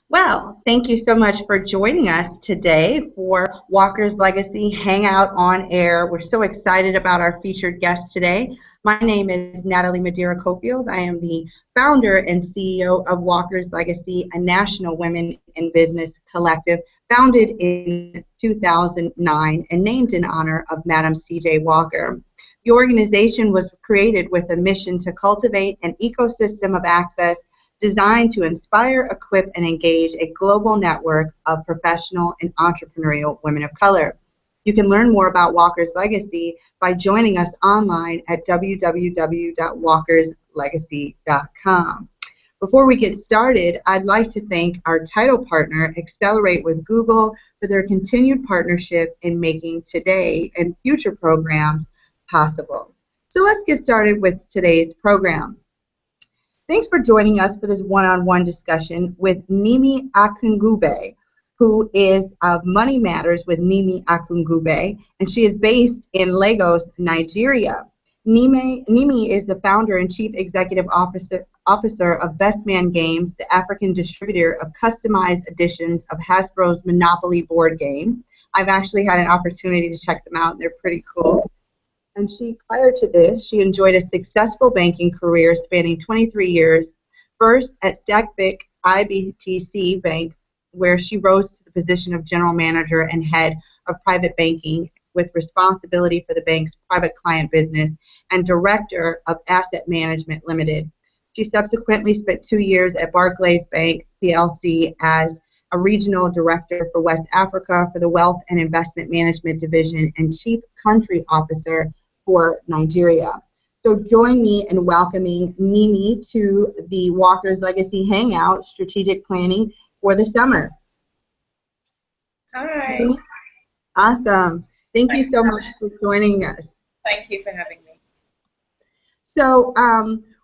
Well, thank you so much for joining us today for Walker's Legacy Hangout on Air. We're so excited about our featured guest today. My name is Natalie Madeira Cofield. I am the founder and CEO of Walker's Legacy, a national women in business collective founded in 2009 and named in honor of Madam C.J. Walker. The organization was created with a mission to cultivate an ecosystem of access designed to inspire, equip, and engage a global network of professional and entrepreneurial women of color. You can learn more about Walker's Legacy by joining us online at www.walkerslegacy.com. Before we get started, I'd like to thank our title partner, Accelerate with Google, for their continued partnership in making today and future programs possible. So let's get started with today's program. Thanks for joining us for this one-on-one discussion with Nimi Akinkugbe, who is of Money Matters with Nimi Akinkugbe, and she is based in Lagos, Nigeria. Nimi is the founder and chief executive officer of Bestman Games, the African distributor of customized editions of Hasbro's Monopoly board game. I've actually had an opportunity to check them out, and they're pretty cool. And prior to this, she enjoyed a successful banking career spanning 23 years, first at Stanbic IBTC Bank, where she rose to the position of general manager and head of private banking with responsibility for the bank's private client business and director of asset management limited. She subsequently spent 2 years at Barclays Bank Plc as a regional director for West Africa for the Wealth and Investment Management Division and chief country officer for Nigeria. So join me in welcoming Nimi to the Walker's Legacy Hangout, Strategic Planning for the Summer. Hi. Awesome. Thank you so much for joining us. Thank you for having me. So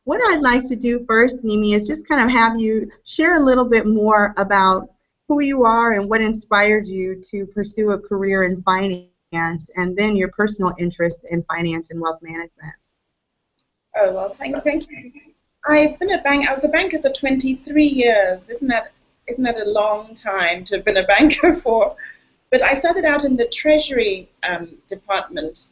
what I'd like to do first, Nimi, is just kind of have you share a little bit more about who you are and what inspired you to pursue a career in finance, and then your personal interest in finance and wealth management. Oh, well, thank you. I was a banker for 23 years. Isn't that a long time to have been a banker for? But I started out in the Treasury department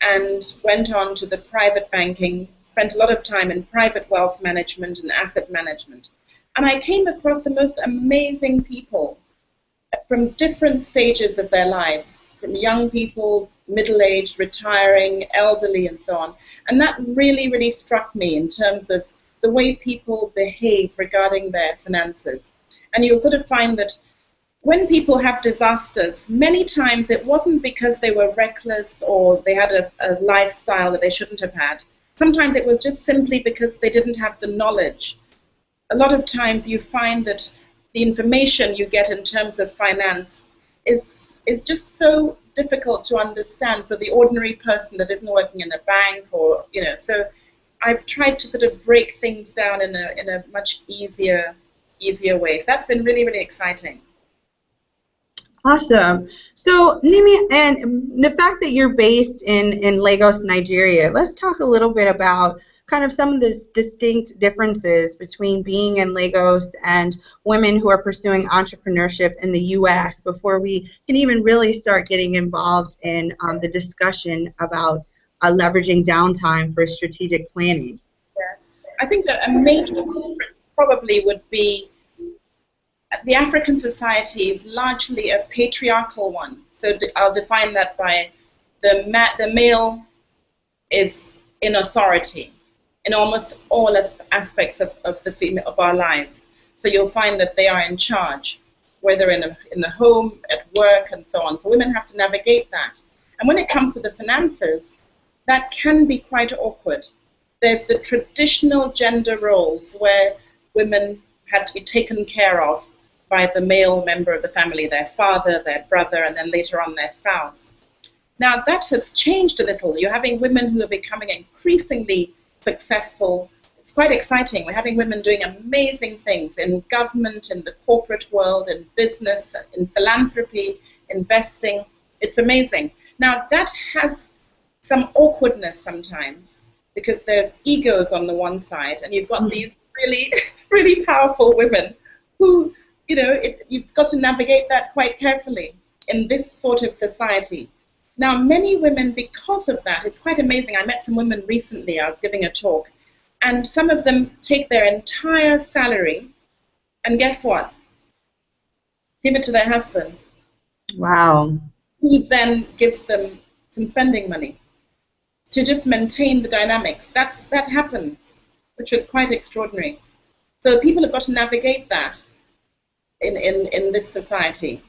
and went on to the private banking, spent a lot of time in private wealth management and asset management. And I came across the most amazing people from different stages of their lives, from young people, middle-aged, retiring, elderly, and so on. And that really, really struck me in terms of the way people behave regarding their finances. And you'll sort of find that when people have disasters, many times it wasn't because they were reckless or they had a lifestyle that they shouldn't have had. Sometimes it was just simply because they didn't have the knowledge. A lot of times you find that the information you get in terms of finance is just so difficult to understand for the ordinary person that isn't working in a bank, or so I've tried to sort of break things down in a much easier way. So that's been really, really exciting. Awesome. So Nimi, and the fact that you're based in Lagos, Nigeria, let's talk a little bit about kind of some of the distinct differences between being in Lagos and women who are pursuing entrepreneurship in the U.S. before we can even really start getting involved in the discussion about leveraging downtime for strategic planning. Yeah. I think that a major difference probably would be the African society is largely a patriarchal one. So I'll define that by the male is in authority in almost all aspects of our lives. So you'll find that they are in charge, whether in the home, at work, and so on. So women have to navigate that. And when it comes to the finances, that can be quite awkward. There's the traditional gender roles where women had to be taken care of by the male member of the family, their father, their brother, and then later on their spouse. Now that has changed a little. You're having women who are becoming increasingly successful. It's quite exciting. We're having women doing amazing things in government, in the corporate world, in business, in philanthropy, investing. It's amazing. Now that has some awkwardness sometimes because there's egos on the one side and you've got these really, really powerful women who you've got to navigate that quite carefully in this sort of society. Now, many women, because of that, it's quite amazing. I met some women recently. I was giving a talk, and some of them take their entire salary, and guess what? Give it to their husband. Wow. Who then gives them some spending money to just maintain the dynamics. That happens, which was quite extraordinary. So people have got to navigate that in this society.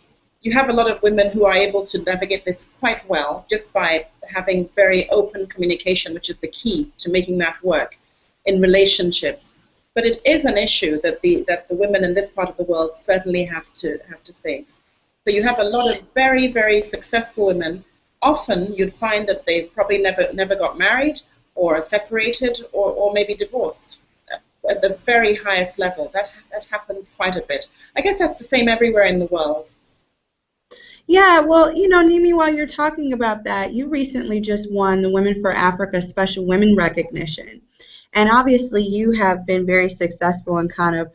You have a lot of women who are able to navigate this quite well just by having very open communication, which is the key to making that work in relationships. But it is an issue that the women in this part of the world certainly have to face. So you have a lot of very, very successful women. Often you'd find that they probably never got married or separated or maybe divorced at the very highest level. That happens quite a bit. I guess that's the same everywhere in the world. Yeah, well, Nimi, while you're talking about that, you recently just won the Women for Africa Special Women Recognition. And obviously you have been very successful in kind of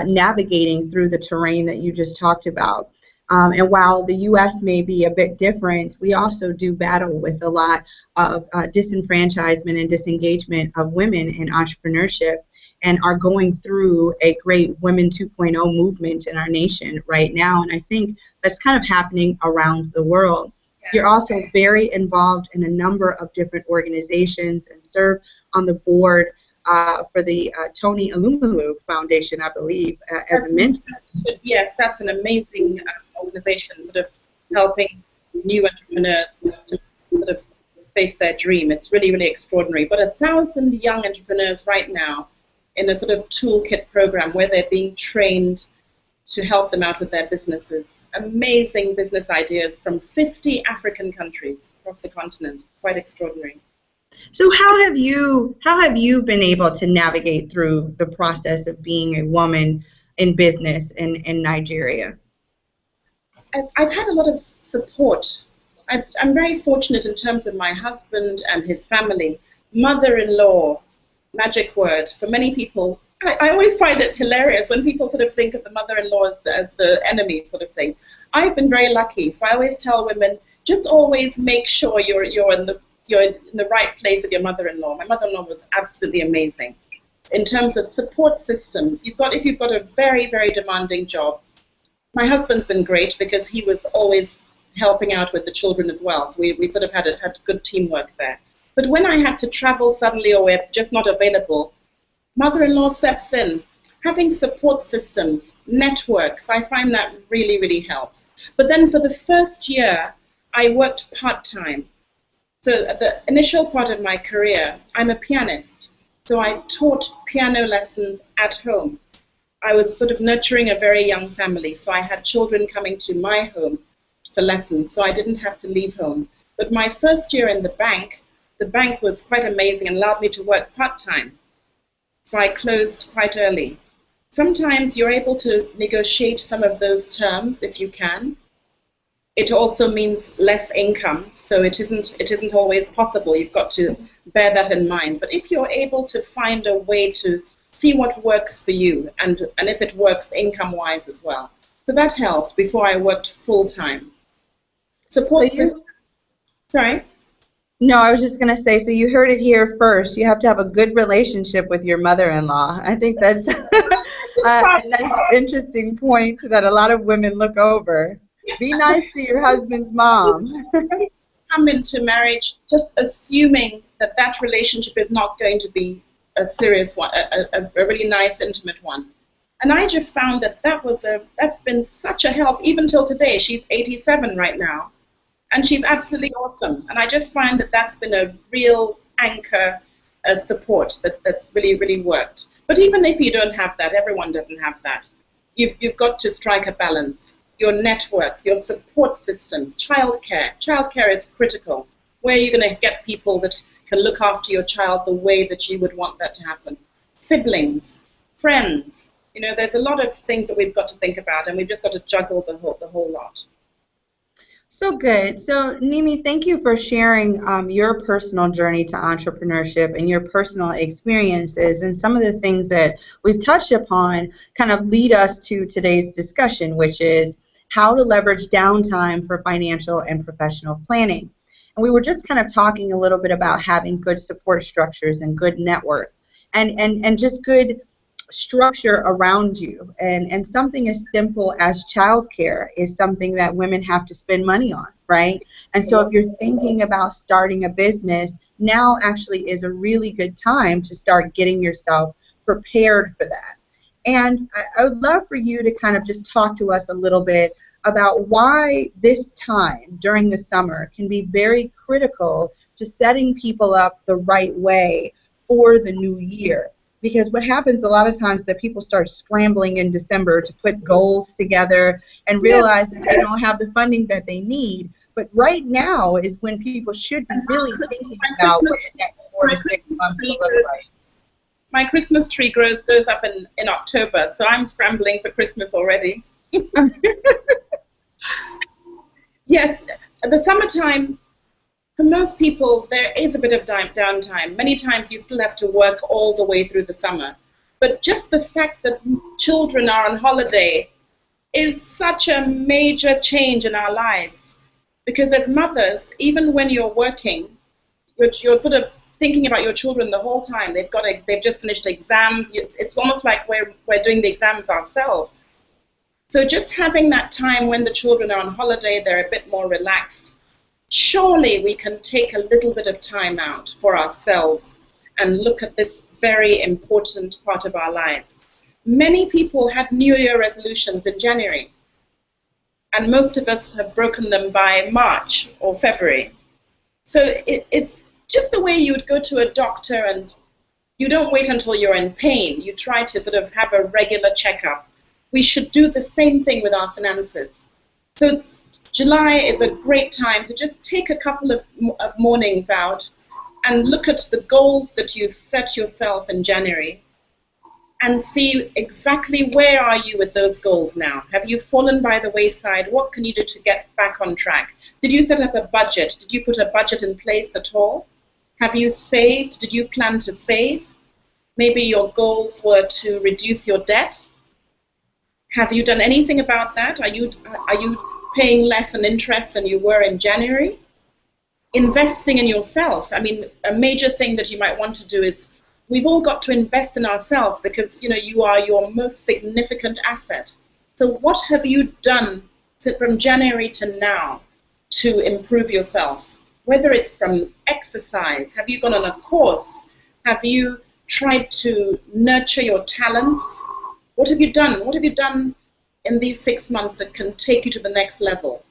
navigating through the terrain that you just talked about. And while the U.S. may be a bit different, we also do battle with a lot of disenfranchisement and disengagement of women in entrepreneurship, and are going through a great Women 2.0 movement in our nation right now. And I think that's kind of happening around the world. You're also very involved in a number of different organizations and serve on the board for the Tony Alumelu Foundation, I believe, as a mentor. Yes, that's an amazing organization, sort of helping new entrepreneurs to sort of face their dream. It's really, really extraordinary. But 1,000 young entrepreneurs right now in a sort of toolkit program where they're being trained to help them out with their businesses. Amazing business ideas from 50 African countries across the continent. Quite extraordinary. So how have you been able to navigate through the process of being a woman in business in Nigeria? I've had a lot of support. I'm very fortunate in terms of my husband and his family. Mother-in-law, magic word. For many people, I always find it hilarious when people sort of think of the mother-in-law as the enemy sort of thing. I've been very lucky, so I always tell women, just always make sure you're in the right place with your mother-in-law. My mother-in-law was absolutely amazing. In terms of support systems, if you've got a very, very demanding job. My husband's been great because he was always helping out with the children as well, so we sort of had good teamwork there. But when I had to travel suddenly or we're just not available, mother-in-law steps in. Having support systems, networks, I find that really, really helps. But then for the first year, I worked part-time. So at the initial part of my career, I'm a pianist. So I taught piano lessons at home. I was sort of nurturing a very young family, so I had children coming to my home for lessons, so I didn't have to leave home. But my first year in the bank was quite amazing and allowed me to work part-time. So I closed quite early. Sometimes you're able to negotiate some of those terms if you can. It also means less income, so it isn't always possible. You've got to bear that in mind. But if you're able to find a way to see what works for you, and if it works income-wise as well. So that helped before I worked full-time. Support system. Sorry? No, I was just going to say, so you heard it here first. You have to have a good relationship with your mother-in-law. I think that's a nice, interesting point that a lot of women look over. Yes. Be nice to your husband's mom. Come into marriage just assuming that relationship is not going to be a serious one, a really nice, intimate one. And I just found that's been such a help, even till today. She's 87 right now, and she's absolutely awesome. And I just find that's been a real anchor support that's really, really worked. But even if you don't have that, everyone doesn't have that. You've got to strike a balance. Your networks, your support systems, childcare. Childcare is critical. Where are you going to get people that can look after your child the way that you would want that to happen? Siblings, friends. There's a lot of things that we've got to think about, and we've just got to juggle the whole lot. So good. So, Nimi, thank you for sharing your personal journey to entrepreneurship and your personal experiences, and some of the things that we've touched upon kind of lead us to today's discussion, which is how to leverage downtime for financial and professional planning. And we were just kind of talking a little bit about having good support structures and good network and just good structure around you, and something as simple as childcare is something that women have to spend money on, right? And so if you're thinking about starting a business, now actually is a really good time to start getting yourself prepared for that. And I would love for you to kind of just talk to us a little bit about why this time during the summer can be very critical to setting people up the right way for the new year. Because what happens a lot of times that people start scrambling in December to put goals together and realize that they don't have the funding that they need. But right now is when people should be really thinking about what the next 4 to 6 months will look like. My Christmas tree goes up in October, so I'm scrambling for Christmas already. Yes, the summertime, for most people, there is a bit of downtime. Many times you still have to work all the way through the summer. But just the fact that children are on holiday is such a major change in our lives. Because as mothers, even when you're working, you're sort of thinking about your children the whole time. They've just finished exams. It's almost like we're doing the exams ourselves. So just having that time when the children are on holiday, they're a bit more relaxed. Surely we can take a little bit of time out for ourselves and look at this very important part of our lives. Many people had New Year resolutions in January, and most of us have broken them by March or February. So it's just the way you would go to a doctor, and you don't wait until you're in pain. You try to sort of have a regular checkup. We should do the same thing with our finances. So July is a great time to just take a couple of mornings out and look at the goals that you set yourself in January and see exactly where are you with those goals now. Have you fallen by the wayside? What can you do to get back on track? Did you set up a budget? Did you put a budget in place at all? Have you saved? Did you plan to save? Maybe your goals were to reduce your debt. Have you done anything about that? Are you paying less in interest than you were in January? Investing in yourself. I mean, a major thing that you might want to do is, we've all got to invest in ourselves because, you know, you are your most significant asset. So what have you done from January to now to improve yourself? Whether it's from exercise, have you gone on a course? Have you tried to nurture your talents? What have you done? What have you done in these 6 months that can take you to the next level?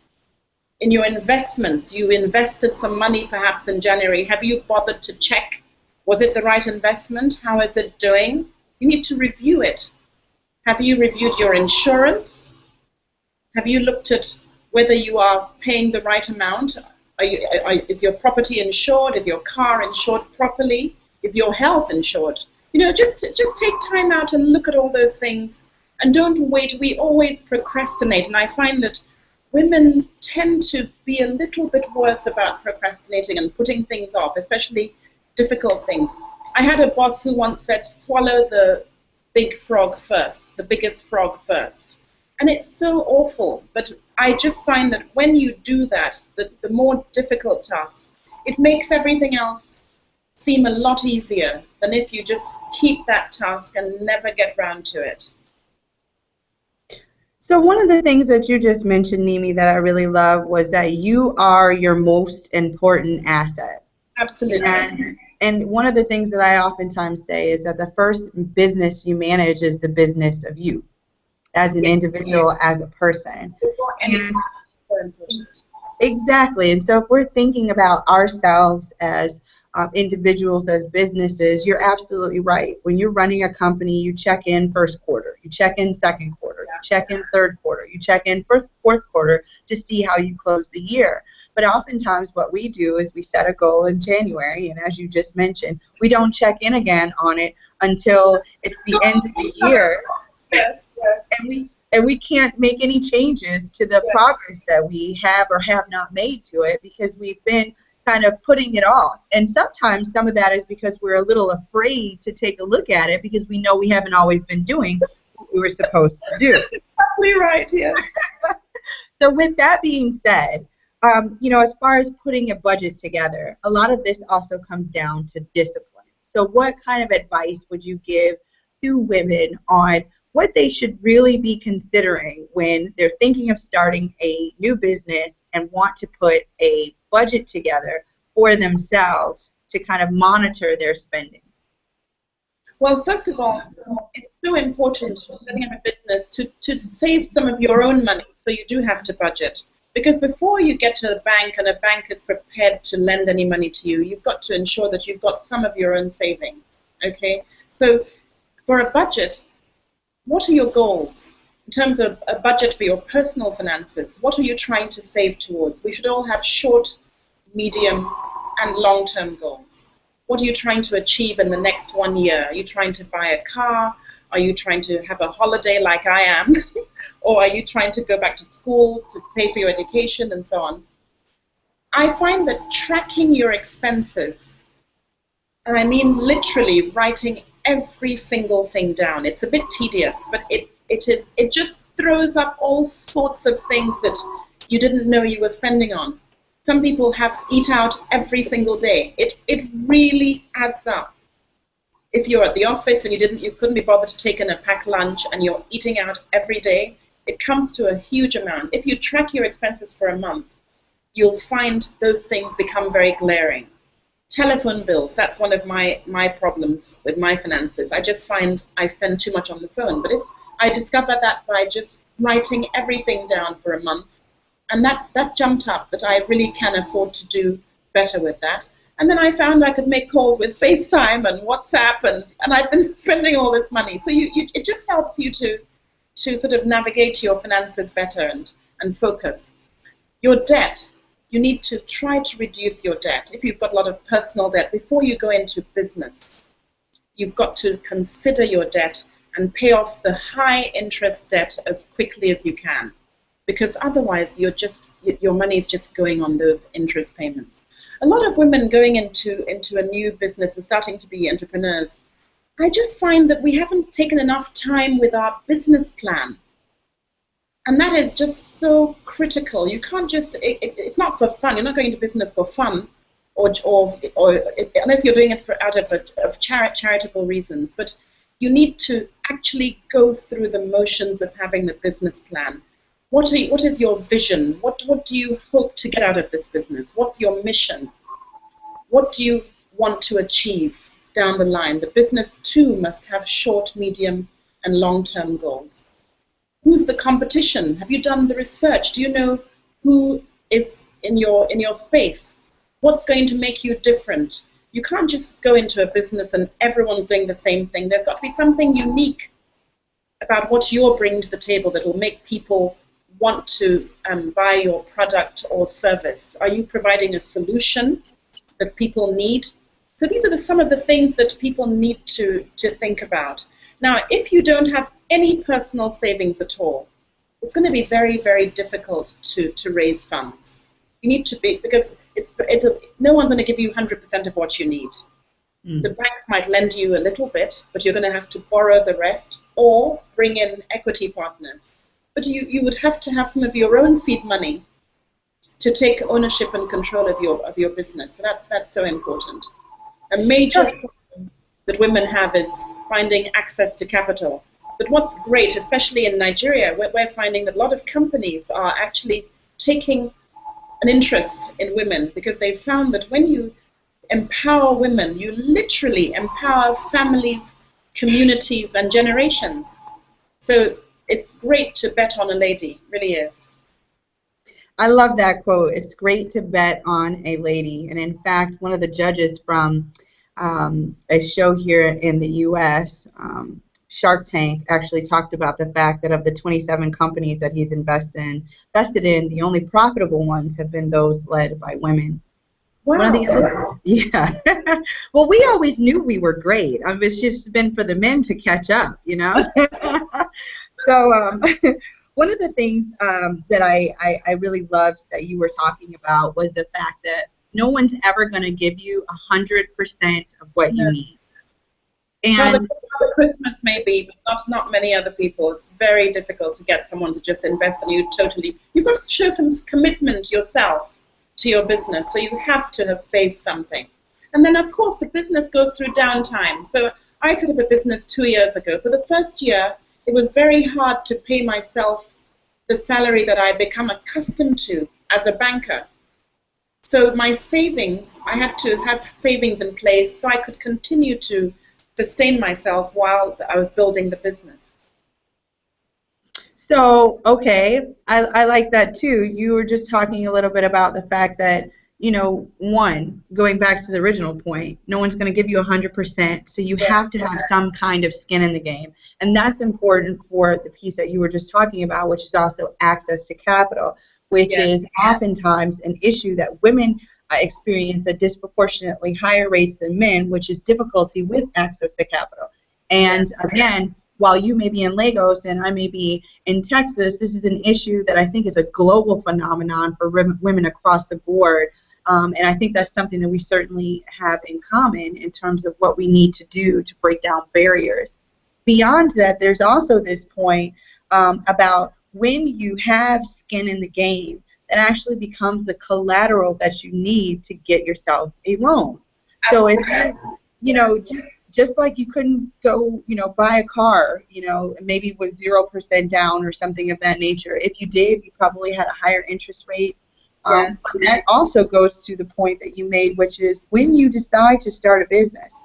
In your investments, you invested some money perhaps in January. Have you bothered to check, was it the right investment? How is it doing? You need to review it. Have you reviewed your insurance? Have you looked at whether you are paying the right amount? Is your property insured? Is your car insured properly? Is your health insured? You know, just take time out and look at all those things, and don't wait. We always procrastinate, and I find that women tend to be a little bit worse about procrastinating and putting things off, especially difficult things. I had a boss who once said, swallow the big frog first, the biggest frog first. And it's so awful, but I just find that when you do that, the more difficult tasks, it makes everything else seem a lot easier than if you just keep that task and never get round to it. So one of the things that you just mentioned, Nimi, that I really love was that you are your most important asset. Absolutely. And one of the things that I oftentimes say is that the first business you manage is the business of you as an individual, as a person. Exactly. And so if we're thinking about ourselves as individuals, as businesses, you're absolutely right. When you're running a company, you check in first quarter, you check in second quarter, you check in third quarter, you check in fourth quarter to see how you close the year. But oftentimes what we do is we set a goal in January, and as you just mentioned, we don't check in again on it until it's the end of the year. and we can't make any changes to the progress that we have or have not made to it because we've been kind of putting it off. And sometimes some of that is because we're a little afraid to take a look at it because we know we haven't always been doing what we were supposed to do. Exactly right, yes. So with that being said, you know, as far as putting a budget together, a lot of this also comes down to discipline. So what kind of advice would you give to women on what they should really be considering when they're thinking of starting a new business and want to put a budget together for themselves to kind of monitor their spending? Well, first of all, it's so important setting up a business to save some of your own money, so you do have to budget. Because before you get to the bank and a bank is prepared to lend any money to you, you've got to ensure that you've got some of your own savings, okay? So for a budget, what are your goals? In terms of a budget for your personal finances, what are you trying to save towards? We should all have short, medium, and long-term goals. What are you trying to achieve in the next 1 year? Are you trying to buy a car? Are you trying to have a holiday like I am? Or are you trying to go back to school to pay for your education and so on? I find that tracking your expenses, and I mean literally writing every single thing down, it's a bit tedious, but it just throws up all sorts of things that you didn't know you were spending on. Some people eat out every single day. It really adds up. If you're at the office and you couldn't be bothered to take in a packed lunch and you're eating out every day, it comes to a huge amount. If you track your expenses for a month, you'll find those things become very glaring. Telephone bills, that's one of my problems with my finances. I just find I spend too much on the phone. But if I discovered that by just writing everything down for a month, and that jumped up that I really can afford to do better with that. And then I found I could make calls with FaceTime and WhatsApp, and I've been spending all this money. So it just helps you to sort of navigate your finances better and focus. Your debt, you need to try to reduce your debt. If you've got a lot of personal debt, before you go into business, you've got to consider your debt and pay off the high interest debt as quickly as you can. Because otherwise your money is just going on those interest payments. A lot of women going into a new business and starting to be entrepreneurs, I just find that we haven't taken enough time with our business plan. And that is just so critical. You can't just, it's not for fun. You're not going into business for fun, or unless you're doing it out of charitable reasons. But you need to actually go through the motions of having the business plan. What is your vision? What do you hope to get out of this business? What's your mission? What do you want to achieve down the line? The business too must have short, medium, and long-term goals. Who's the competition? Have you done the research? Do you know who is in your space? What's going to make you different? You can't just go into a business and everyone's doing the same thing. There's got to be something unique about what you're bringing to the table that will make people want to buy your product or service. Are you providing a solution that people need? So these are some of the things that people need to think about. Now, if you don't have any personal savings at all, it's going to be very, very difficult to raise funds. You need to be, because no one's going to give you 100% of what you need. The banks might lend you a little bit, but you're going to have to borrow the rest or bring in equity partners. But you would have to have some of your own seed money to take ownership and control of your business. So that's so important. A major problem that women have is finding access to capital. But what's great, especially in Nigeria, we're finding that a lot of companies are actually taking an interest in women, because they've found that when you empower women, you literally empower families, communities, and generations. So it's great to bet on a lady, really is. I love that quote. It's great to bet on a lady. And in fact, one of the judges from a show here in the U.S., Shark Tank, actually talked about the fact that of the 27 companies that he's invested in, the only profitable ones have been those led by women. Wow. One of the other, yeah. Well, we always knew we were great. It's just been for the men to catch up, you know. So one of the things that I really loved that you were talking about was the fact that no one's ever going to give you 100% of what you need. Well, And Father Christmas maybe, but not many other people. It's very difficult to get someone to just invest in you totally. You've got to show some commitment yourself to your business, so you have to have saved something. And then, of course, the business goes through downtime. So I set up a business 2 years ago. For the first year, it was very hard to pay myself the salary that I become accustomed to as a banker. So my savings, I had to have savings in place so I could continue to sustain myself while I was building the business. so, okay, I like that too. You were just talking a little bit about the fact that, you know, one, going back to the original point, no one's going to give you 100%, so you have to have some kind of skin in the game. And that's important for the piece that you were just talking about, which is also access to capital, which is oftentimes an issue that women experience at disproportionately higher rates than men, which is difficulty with access to capital. And again, while you may be in Lagos and I may be in Texas, this is an issue that I think is a global phenomenon for women across the board. And I think that's something that we certainly have in common in terms of what we need to do to break down barriers. Beyond that, there's also this point about when you have skin in the game, that actually becomes the collateral that you need to get yourself a loan. So if you know, just like you couldn't go, you know, buy a car, you know, maybe with 0% down or something of that nature. If you did, you probably had a higher interest rate. But that also goes to the point that you made, which is when you decide to start a business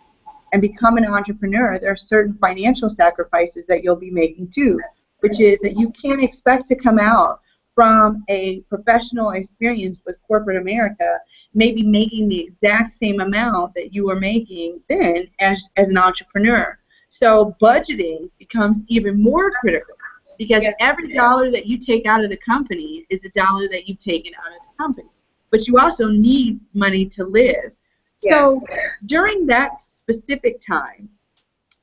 and become an entrepreneur, there are certain financial sacrifices that you'll be making too, which is that you can't expect to come out from a professional experience with corporate America maybe making the exact same amount that you were making then as an entrepreneur. So budgeting becomes even more critical because every dollar that you take out of the company is a dollar that you've taken out of the company. But you also need money to live. So during that specific time,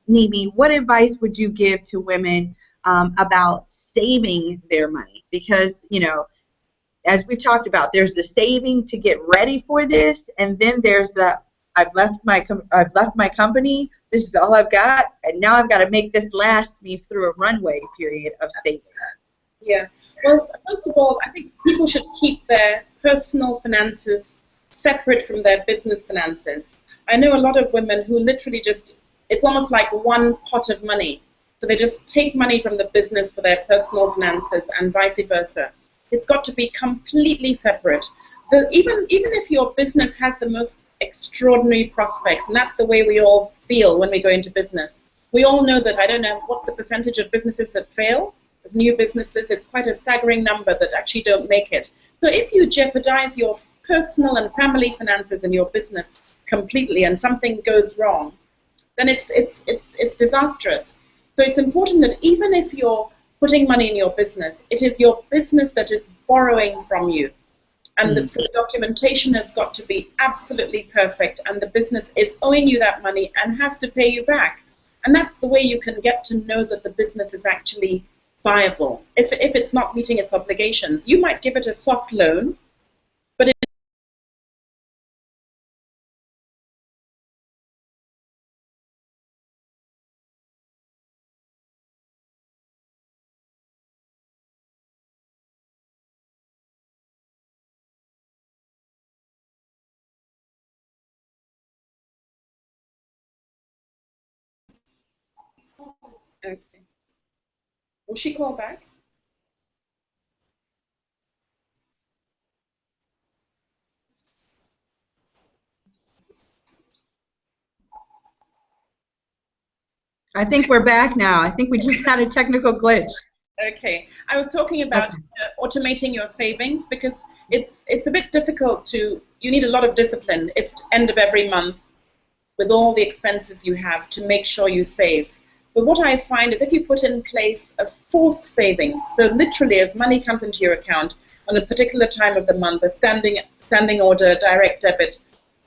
Nimi, what advice would you give to women about saving their money? Because, you know, as we've talked about, there's the saving to get ready for this, and then there's the I've left my company. This is all I've got, and now I've got to make this last me through a runway period of saving. Yeah. Well, first of all, I think people should keep their personal finances separate from their business finances. I know a lot of women who literally just, it's almost like one pot of money. So they just take money from the business for their personal finances and vice versa. It's got to be completely separate. Even if your business has the most extraordinary prospects, and that's the way we all feel when we go into business. We all know that, I don't know, what's the percentage of businesses that fail? Of new businesses, it's quite a staggering number that actually don't make it. So if you jeopardize your personal and family finances in your business completely and something goes wrong, then it's disastrous. So it's important that even if you're putting money in your business, it is your business that is borrowing from you. And the documentation has got to be absolutely perfect, and the business is owing you that money and has to pay you back. And that's the way you can get to know that the business is actually viable. If it's not meeting its obligations, you might give it a soft loan, but okay. Will she call back? I think we're back now. I think we just had a technical glitch. Okay, I was talking about automating your savings because it's a bit difficult to, you need a lot of discipline if end of every month with all the expenses you have to make sure you save. But what I find is if you put in place a forced savings, so literally as money comes into your account on a particular time of the month, a standing order direct debit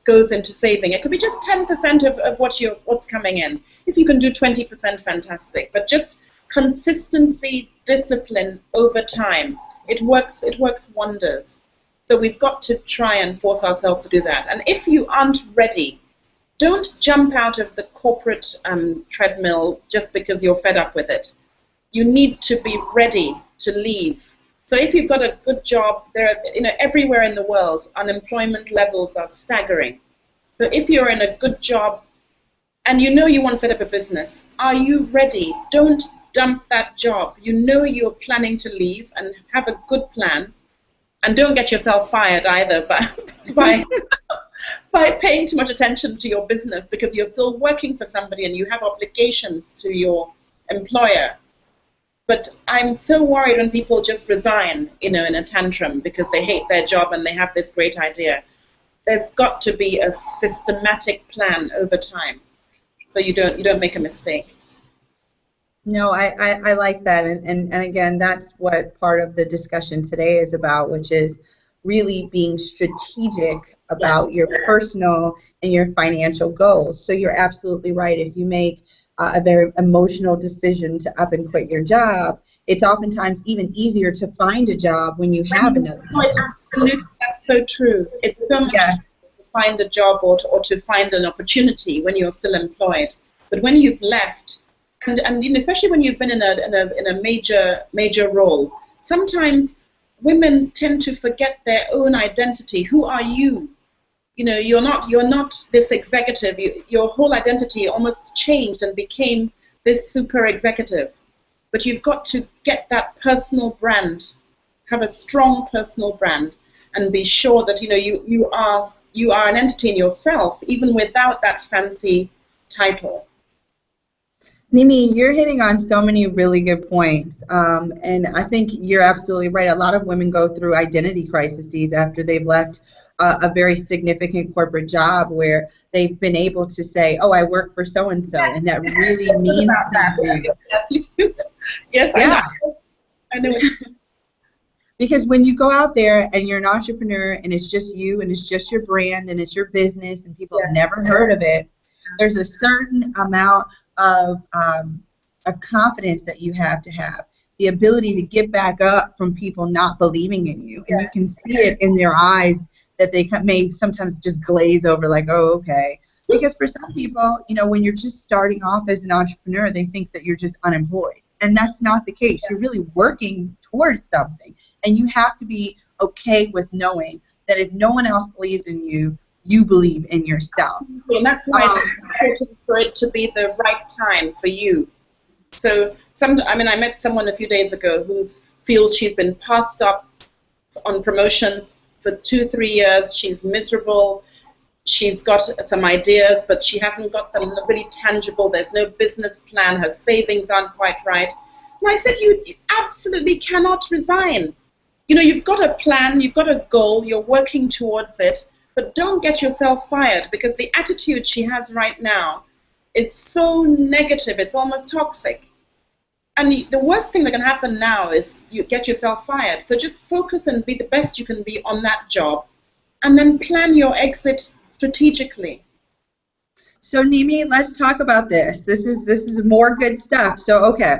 goes into saving. It could be just 10% of what's coming in. If you can do 20%, fantastic. But just consistency, discipline over time. It works wonders. So we've got to try and force ourselves to do that. And if you aren't ready, don't jump out of the corporate treadmill just because you're fed up with it. You need to be ready to leave. So if you've got a good job, there are, everywhere in the world, unemployment levels are staggering. So if you're in a good job and you want to set up a business, are you ready? Don't dump that job. You're planning to leave, and have a good plan. And don't get yourself fired either by paying too much attention to your business, because you're still working for somebody and you have obligations to your employer. But I'm so worried when people just resign, in a tantrum because they hate their job and they have this great idea. There's got to be a systematic plan over time, so you don't make a mistake. No, I like that, and again, that's what part of the discussion today is about, which is really being strategic about your personal and your financial goals. So you're absolutely right. If you make a very emotional decision to up and quit your job, it's oftentimes even easier to find a job when you have another job. Absolutely, that's so true. It's so much easier to find a job or to find an opportunity when you're still employed. But when you've left, and especially when you've been in a major role, sometimes women tend to forget their own identity. Who are you? You're not this executive. Your whole identity almost changed and became this super executive. But you've got to get that personal brand, have a strong personal brand, and be sure that you are an entity in yourself, even without that fancy title. Nimi, you're hitting on so many really good points, and I think you're absolutely right. A lot of women go through identity crises after they've left a very significant corporate job where they've been able to say, "Oh, I work for so and so," and that really means something. Yes, yeah. I know. Because when you go out there and you're an entrepreneur and it's just you and it's just your brand and it's your business and people have never heard of it, there's a certain amount of confidence that you have to have, the ability to get back up from people not believing in you, and you can see it in their eyes that they may sometimes just glaze over like, oh, okay. Because for some people, when you're just starting off as an entrepreneur, they think that you're just unemployed, and that's not the case. You're really working towards something, and you have to be okay with knowing that if no one else believes in you, you believe in yourself. And that's why it's important for it to be the right time for you. So, I met someone a few days ago who feels she's been passed up on promotions for 2-3 years. She's miserable. She's got some ideas, but she hasn't got them really tangible. There's no business plan. Her savings aren't quite right. And I said, you absolutely cannot resign. You've got a plan. You've got a goal. You're working towards it. But don't get yourself fired, because the attitude she has right now is so negative, it's almost toxic. And the worst thing that can happen now is you get yourself fired. So just focus and be the best you can be on that job, and then plan your exit strategically. So Nimi, let's talk about this. This is more good stuff. So okay,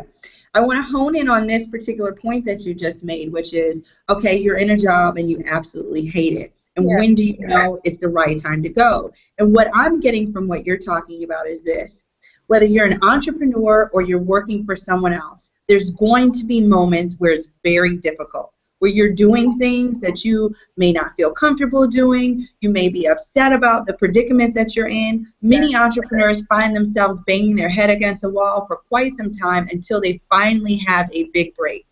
I want to hone in on this particular point that you just made, which is, okay, you're in a job and you absolutely hate it. And when do you know it's the right time to go? And what I'm getting from what you're talking about is this. Whether you're an entrepreneur or you're working for someone else, there's going to be moments where it's very difficult, where you're doing things that you may not feel comfortable doing. You may be upset about the predicament that you're in. Many entrepreneurs find themselves banging their head against a wall for quite some time until they finally have a big break.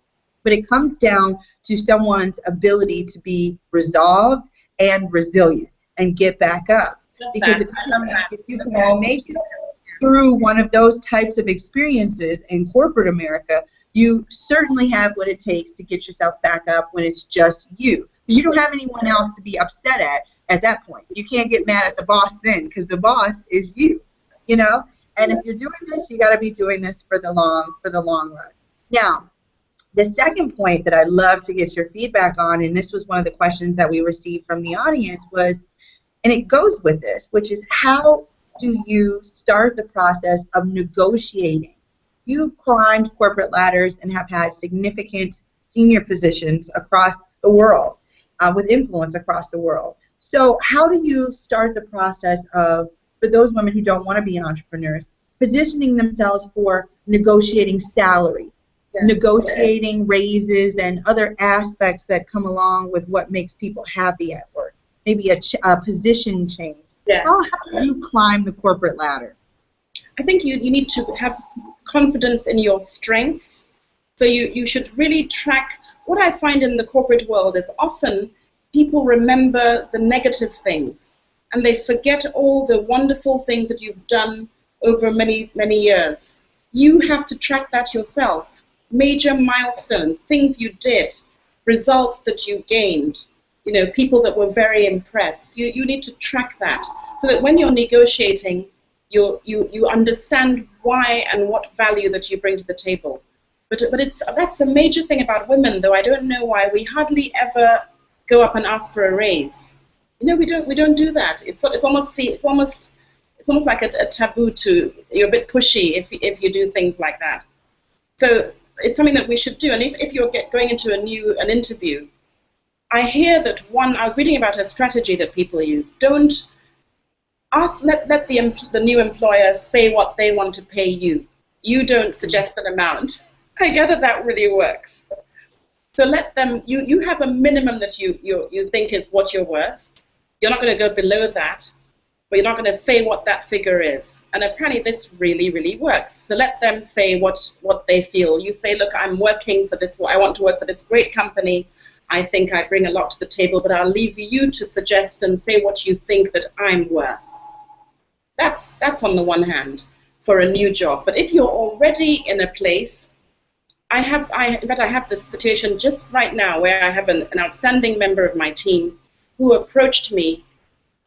But it comes down to someone's ability to be resolved and resilient and get back up. Because if you can make it through one of those types of experiences in corporate America, you certainly have what it takes to get yourself back up when it's just you. You don't have anyone else to be upset at that point. You can't get mad at the boss then, because the boss is you, And if you're doing this, you got to be doing this for the long run. Now, the second point that I'd love to get your feedback on, and this was one of the questions that we received from the audience, was, and it goes with this, which is, how do you start the process of negotiating you've climbed corporate ladders and have had significant senior positions across the world, with influence across the world. So how do you start the process of, for those women who don't want to be entrepreneurs, positioning themselves for negotiating salary, negotiating raises, and other aspects that come along with what makes people happy at work? Maybe a position change. How do you climb the corporate ladder? I think you need to have confidence in your strengths. So you should really track. What I find in the corporate world is often people remember the negative things and they forget all the wonderful things that you've done over many, many years. You have to track that yourself. Major milestones, things you did, results that you gained, people that were very impressed. You need to track that so that when you're negotiating, you understand why and what value that you bring to the table. But that's a major thing about women, though. I don't know why we hardly ever go up and ask for a raise. We don't do that. It's almost like a taboo to, you're a bit pushy if you do things like that. So it's something that we should do. And if you're going into an interview, I hear that I was reading about a strategy that people use. Don't let the new employer say what they want to pay you. You don't suggest an amount. I gather that really works. So let them, you have a minimum that you think is what you're worth. You're not going to go below that, but you're not going to say what that figure is. And apparently this really, really works. So let them say what they feel. You say, look, I'm working for this, I want to work for this great company. I think I bring a lot to the table, but I'll leave you to suggest and say what you think that I'm worth. That's on the one hand for a new job. But if you're already in a place, in fact, I have this situation just right now where I have an outstanding member of my team who approached me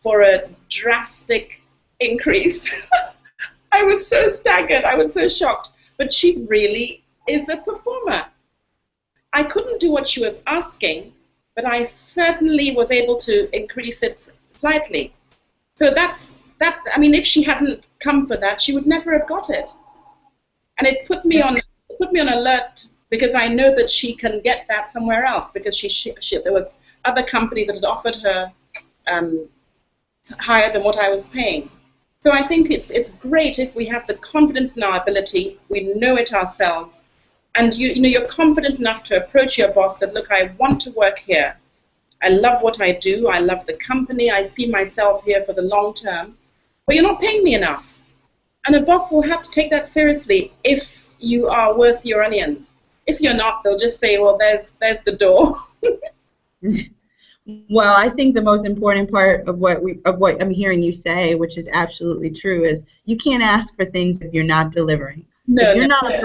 for a drastic increase. I was so staggered. I was so shocked. But she really is a performer. I couldn't do what she was asking, but I certainly was able to increase it slightly. So I mean, if she hadn't come for that, she would never have got it. And it put me on alert, because I know that she can get that somewhere else, because there was other companies that had offered her higher than what I was paying. So I think it's great if we have the confidence in our ability, we know it ourselves, and you're confident enough to approach your boss and, look, I want to work here. I love what I do. I love the company. I see myself here for the long term, but you're not paying me enough. And a boss will have to take that seriously if you are worth your onions. If you're not, they'll just say, well, there's the door. Well, I think the most important part of what I'm hearing you say, which is absolutely true, is you can't ask for things if you're not delivering. If you're not a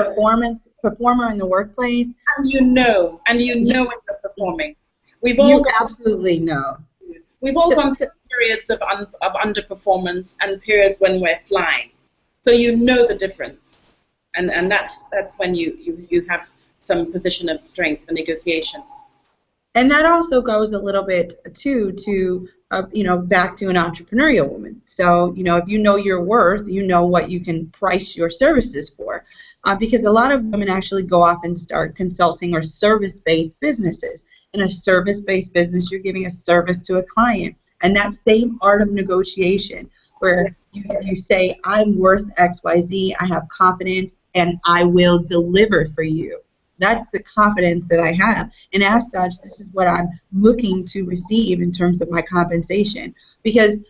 performer in the workplace, and you know when you're performing. You absolutely know. We've all gone through periods of underperformance and periods when we're flying, so you know the difference, and that's when you have some position of strength for negotiation. And that also goes a little bit too to back to an entrepreneurial woman. So if you know your worth, you know what you can price your services for, because a lot of women actually go off and start consulting or service-based businesses. In a service-based business, you're giving a service to a client, and that same art of negotiation, where you say, I'm worth XYZ, I have confidence, and I will deliver for you. That's the confidence that I have. And as such, this is what I'm looking to receive in terms of my compensation. Because,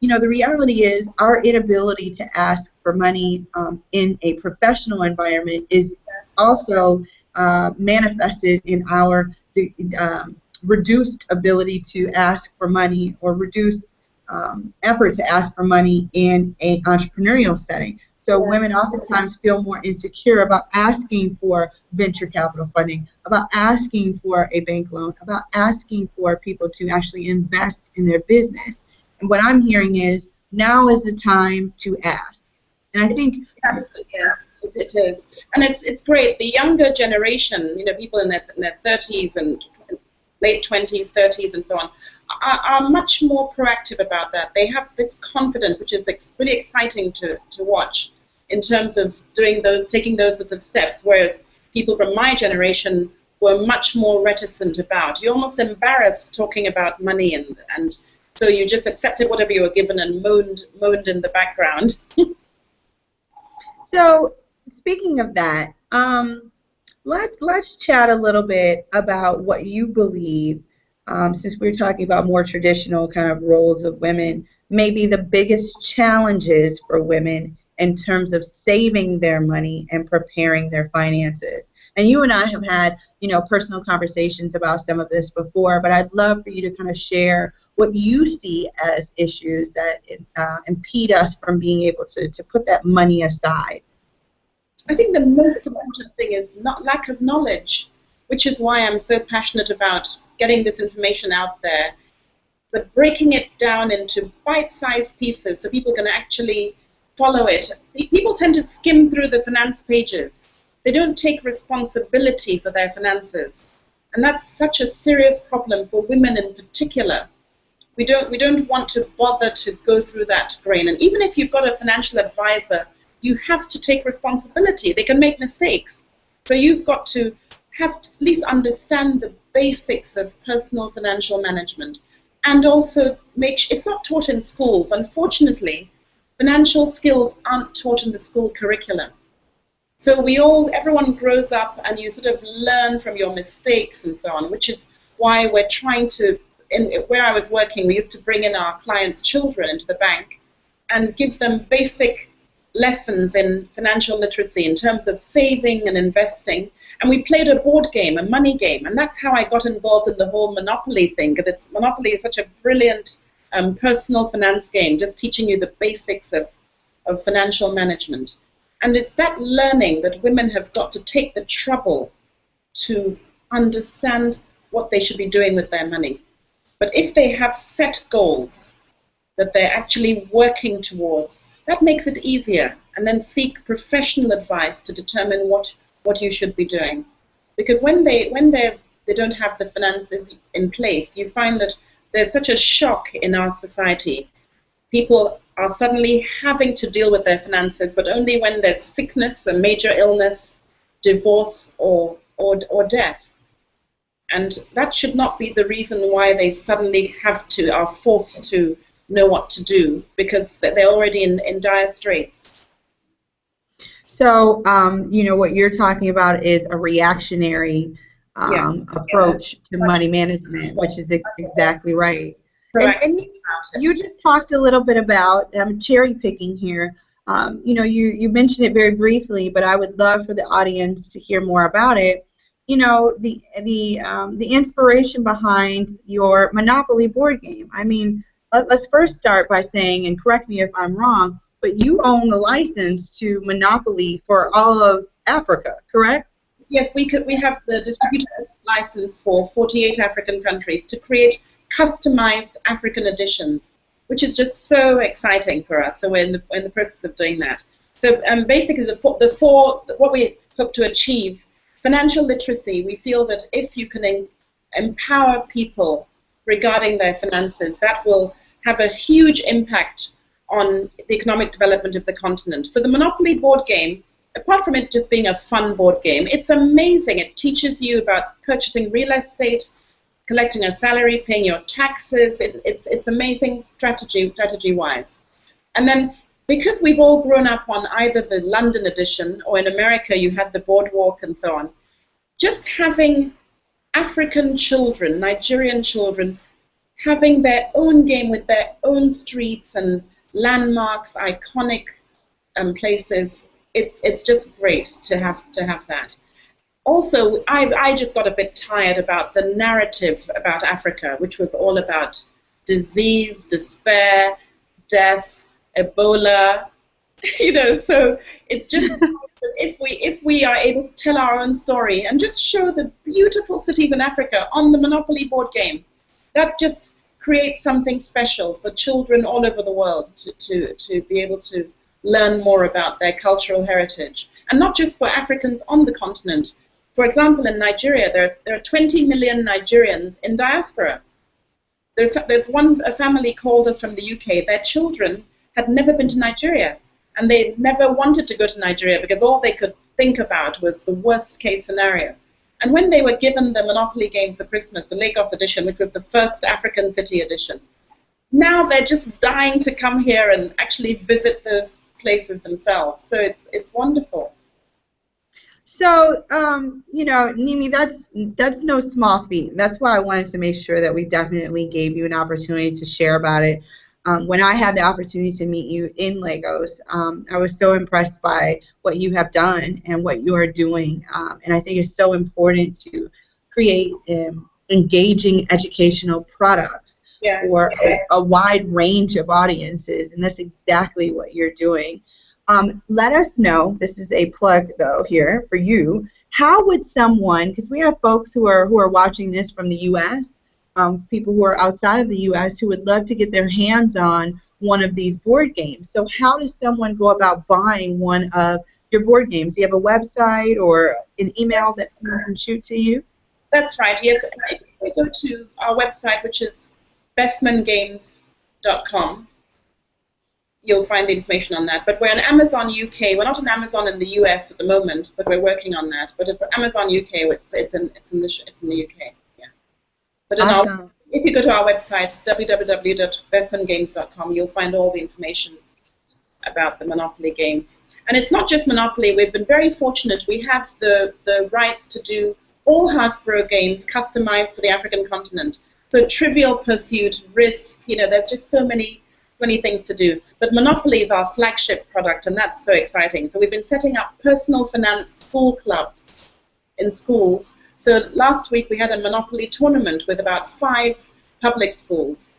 the reality is our inability to ask for money in a professional environment is also manifested in our reduced ability to ask for money, or reduced effort to ask for money in an entrepreneurial setting. So women oftentimes feel more insecure about asking for venture capital funding, about asking for a bank loan, about asking for people to actually invest in their business. And what I'm hearing is, now is the time to ask. And I think yes, it is. And it's great. The younger generation, people in their 30s and late 20s, 30s, and so on, are much more proactive about that. They have this confidence, which is really exciting to watch. in terms of taking those sorts of steps, whereas people from my generation were much more reticent about. You're almost embarrassed talking about money, and so you just accepted whatever you were given and moaned in the background. So, speaking of that, let's chat a little bit about what you believe, since we're talking about more traditional kind of roles of women, maybe the biggest challenges for women in terms of saving their money and preparing their finances. And you and I have had, personal conversations about some of this before, but I'd love for you to kind of share what you see as issues that impede us from being able to put that money aside. I think the most important thing is lack of knowledge, which is why I'm so passionate about getting this information out there, but breaking it down into bite-sized pieces so people can actually follow it. People tend to skim through the finance pages. They don't take responsibility for their finances. And that's such a serious problem for women in particular. We don't want to bother to go through that grain. And even if you've got a financial advisor, you have to take responsibility. They can make mistakes. So you've got to have to at least understand the basics of personal financial management. And also it's not taught in schools. Unfortunately, financial skills aren't taught in the school curriculum. So everyone grows up and you sort of learn from your mistakes and so on, which is why we're trying to, where I was working, we used to bring in our clients' children into the bank and give them basic lessons in financial literacy in terms of saving and investing. And we played a board game, a money game, and that's how I got involved in the whole Monopoly thing, because Monopoly is such a brilliant personal finance game, just teaching you the basics of financial management. And it's that learning that women have got to take the trouble to understand what they should be doing with their money. But if they have set goals that they're actually working towards, that makes it easier. And then seek professional advice to determine what you should be doing. Because when they don't have the finances in place, you find that there's such a shock in our society. People are suddenly having to deal with their finances, but only when there's sickness, a major illness, divorce, or death. And that should not be the reason why they suddenly are forced to know what to do, because they're already in dire straits. So, what you're talking about is a reactionary approach to money management, which is exactly right. And you just talked a little bit about cherry picking here. You mentioned it very briefly, but I would love for the audience to hear more about it. The inspiration behind your Monopoly board game. I mean, let's first start by saying, and correct me if I'm wrong, but you own the license to Monopoly for all of Africa, correct? Yes, we have the distributor license for 48 African countries to create customized African editions, which is just so exciting for us. So we're in the process of doing that. So basically, what we hope to achieve, financial literacy. We feel that if you can empower people regarding their finances, that will have a huge impact on the economic development of the continent. So the Monopoly board game, apart from it just being a fun board game, it's amazing. It teaches you about purchasing real estate, collecting a salary, paying your taxes. It's amazing strategy-wise. And then because we've all grown up on either the London edition or in America you had the boardwalk and so on, just having African children, Nigerian children, having their own game with their own streets and landmarks, iconic places, it's just great to have that. Also, I just got a bit tired about the narrative about Africa, which was all about disease, despair, death, Ebola, so it's just if we are able to tell our own story and just show the beautiful cities in Africa on the Monopoly board game, that just creates something special for children all over the world to be able to learn more about their cultural heritage. And not just for Africans on the continent. For example, in Nigeria, there are 20 million Nigerians in diaspora. There's a family called us from the UK. Their children had never been to Nigeria. and they never wanted to go to Nigeria because all they could think about was the worst case scenario. And when they were given the Monopoly game for Christmas, the Lagos edition, which was the first African city edition, now they're just dying to come here and actually visit those places themselves. So it's wonderful. So, you know, Nimi, that's no small feat. That's why I wanted to make sure that we definitely gave you an opportunity to share about it. When I had the opportunity to meet you in Lagos, I was so impressed by what you have done and what you are doing. And I think it's so important to create engaging educational products for a wide range of audiences, and that's exactly what you're doing. Let us know, this is a plug though here for you, how would someone, because we have folks who are watching this from the U.S., people who are outside of the U.S. who would love to get their hands on one of these board games. So how does someone go about buying one of your board games? Do you have a website or an email that someone can shoot to you? That's right, yes. If we go to our website, which is bestmangames.com, you'll find the information on that. But we're on Amazon UK. We're not on Amazon in the US at the moment, but we're working on that. But for Amazon UK, it's in the UK. Yeah. But awesome. if you go to our website, www.bestmangames.com, you'll find all the information about the Monopoly games. And it's not just Monopoly. We've been very fortunate. We have the rights to do all Hasbro games customized for the African continent. So Trivial Pursuit, Risk, you know, there's just so many things to do. But Monopoly is our flagship product, and that's so exciting. So we've been setting up personal finance school clubs in schools. So last week we had a Monopoly tournament with about 5 public schools.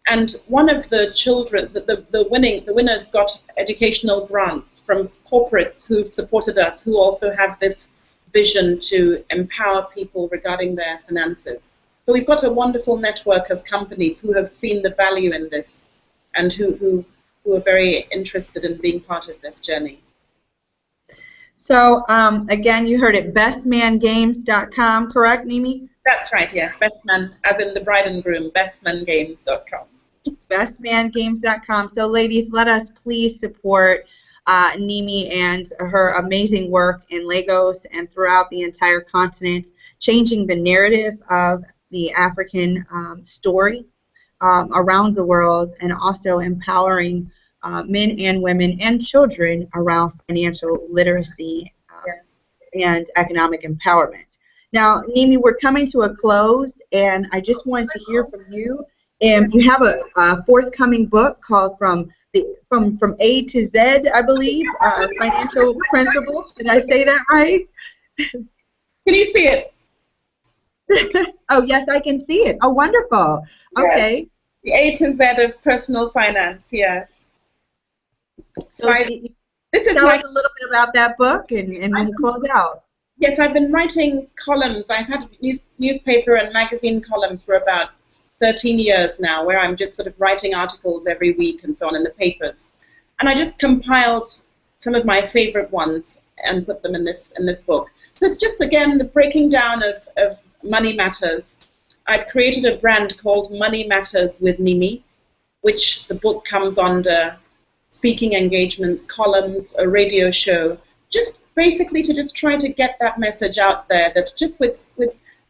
And one of the children, the winners got educational grants from corporates who've supported us, who also have this vision to empower people regarding their finances. So we've got a wonderful network of companies who have seen the value in this and who are very interested in being part of this journey. So, again, you heard it, bestmangames.com, correct, Nimi? That's right, yes. Bestman, as in the bride and groom, bestmangames.com. Bestmangames.com. So, ladies, let us please support Nimi and her amazing work in Lagos and throughout the entire continent, changing the narrative of the African story around the world, and also empowering men and women and children around financial literacy and economic empowerment. Now, Nimi, we're coming to a close, and I just wanted to hear from you. You have a forthcoming book called From A to Z, I believe, Financial Principles. Did I say that right? Can you see it? Oh, yes, I can see it. Oh, wonderful. Okay. The A to Z of personal finance, yeah. So tell us a little bit about that book, and we'll close out. Yes, I've been writing columns. I've had newspaper and magazine columns for about 13 years now, where I'm just sort of writing articles every week and so on in the papers. And I just compiled some of my favorite ones and put them in this book. So it's just, again, the breaking down of money matters. I've created a brand called Money Matters with Nimi, which the book comes under speaking engagements, columns, a radio show, just basically to just try to get that message out there that just with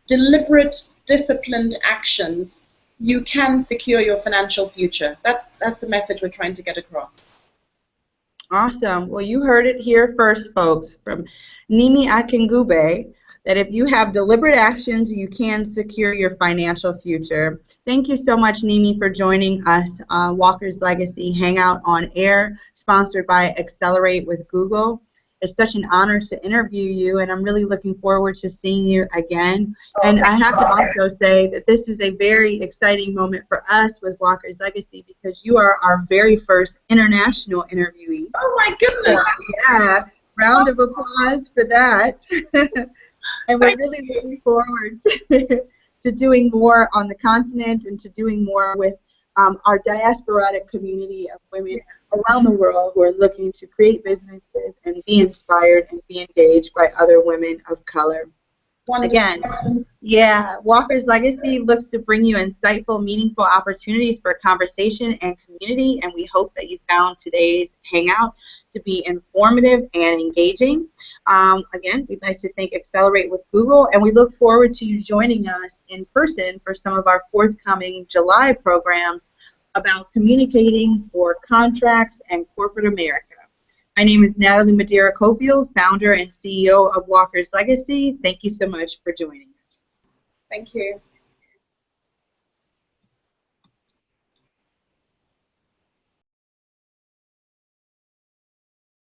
deliberate, disciplined actions, you can secure your financial future. That's the message we're trying to get across. Awesome. Well, you heard it here first, folks, from Nimi Akinkugbe, that if you have deliberate actions, you can secure your financial future. Thank you so much, Nimi, for joining us on Walker's Legacy Hangout on Air, sponsored by Accelerate with Google. It's such an honor to interview you, and I'm really looking forward to seeing you again. And I have to also say that this is a very exciting moment for us with Walker's Legacy, because you are our very first international interviewee. Oh, my goodness. So, yeah, round of applause for that. And we're really looking forward to doing more on the continent and to doing more with our diasporic community of women around the world who are looking to create businesses and be inspired and be engaged by other women of color. Again, yeah, Walker's Legacy looks to bring you insightful, meaningful opportunities for conversation and community, and we hope that you found today's hangout to be informative and engaging. Again, we'd like to thank Accelerate with Google, and we look forward to you joining us in person for some of our forthcoming July programs about communicating for contracts and corporate America. My name is Natalie Madeira Cofield, founder and CEO of Walker's Legacy. Thank you so much for joining us. Thank you.